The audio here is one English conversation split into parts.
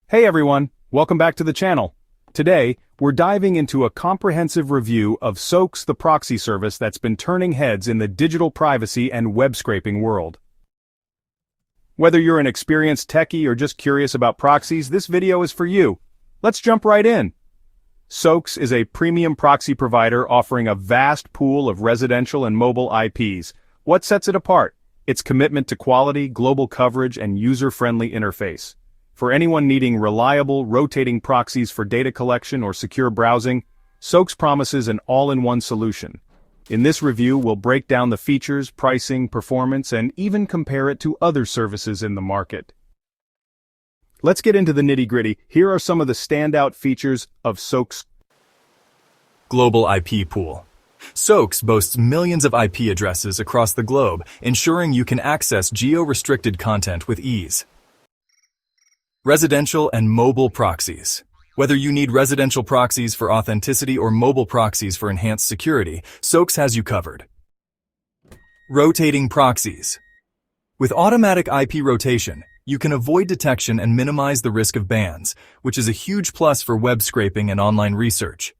Hey everyone, welcome back to the channel. Today, we're diving into a comprehensive review of Soax, the proxy service that's been turning heads in the digital privacy and web scraping world. Whether you're an experienced techie or just curious about proxies, this video is for you. Let's jump right in. Soax is a premium proxy provider offering a vast pool of residential and mobile IPs. What sets it apart? Its commitment to quality, global coverage, and user-friendly interface. For anyone needing reliable, rotating proxies for data collection or secure browsing, Soax promises an all-in-one solution. In this review, we'll break down the features, pricing, performance, and even compare it to other services in the market. Let's get into the nitty-gritty. Here are some of the standout features of Soax. Global IP pool. Soax boasts millions of IP addresses across the globe, ensuring you can access geo-restricted content with ease. Residential and mobile proxies. Whether you need residential proxies for authenticity or mobile proxies for enhanced security, Soax has you covered. Rotating proxies. With automatic IP rotation, you can avoid detection and minimize the risk of bans, which is a huge plus for web scraping and online research.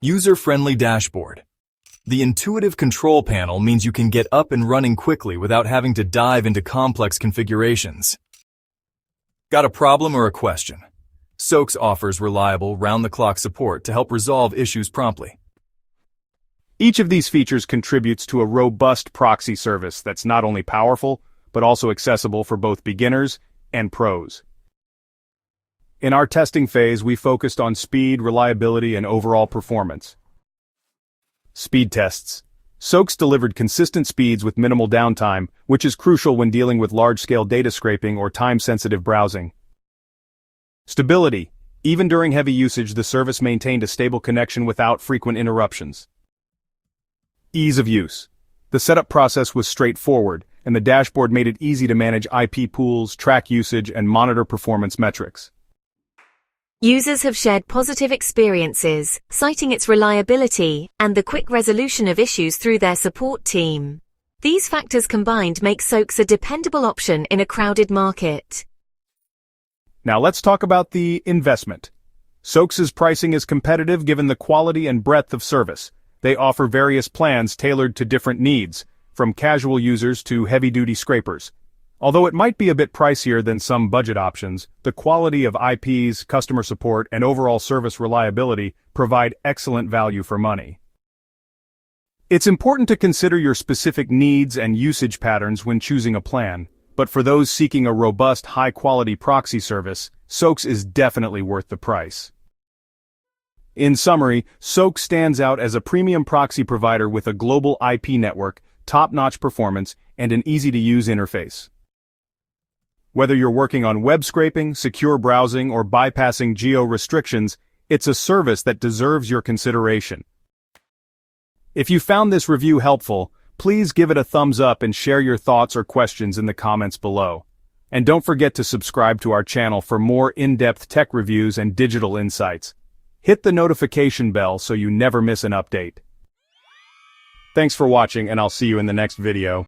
User-friendly dashboard. The intuitive control panel means you can get up and running quickly without having to dive into complex configurations. Got a problem or a question? Soax offers reliable, round-the-clock support to help resolve issues promptly. Each of these features contributes to a robust proxy service that's not only powerful, but also accessible for both beginners and pros. In our testing phase, we focused on speed, reliability, and overall performance. Speed tests. Soax delivered consistent speeds with minimal downtime, which is crucial when dealing with large-scale data scraping or time-sensitive browsing. Stability. Even during heavy usage, the service maintained a stable connection without frequent interruptions. Ease of use. The setup process was straightforward, and the dashboard made it easy to manage IP pools, track usage, and monitor performance metrics. Users have shared positive experiences, citing its reliability and the quick resolution of issues through their support team. These factors combined make Soax a dependable option in a crowded market. Now let's talk about the investment. Soax's pricing is competitive given the quality and breadth of service. They offer various plans tailored to different needs, from casual users to heavy-duty scrapers. Although it might be a bit pricier than some budget options, the quality of IPs, customer support, and overall service reliability provide excellent value for money. It's important to consider your specific needs and usage patterns when choosing a plan, but for those seeking a robust, high-quality proxy service, Soax is definitely worth the price. In summary, Soax stands out as a premium proxy provider with a global IP network, top-notch performance, and an easy-to-use interface. Whether you're working on web scraping, secure browsing, or bypassing geo-restrictions, it's a service that deserves your consideration. If you found this review helpful, please give it a thumbs up and share your thoughts or questions in the comments below. And don't forget to subscribe to our channel for more in-depth tech reviews and digital insights. Hit the notification bell so you never miss an update. Thanks for watching, and I'll see you in the next video.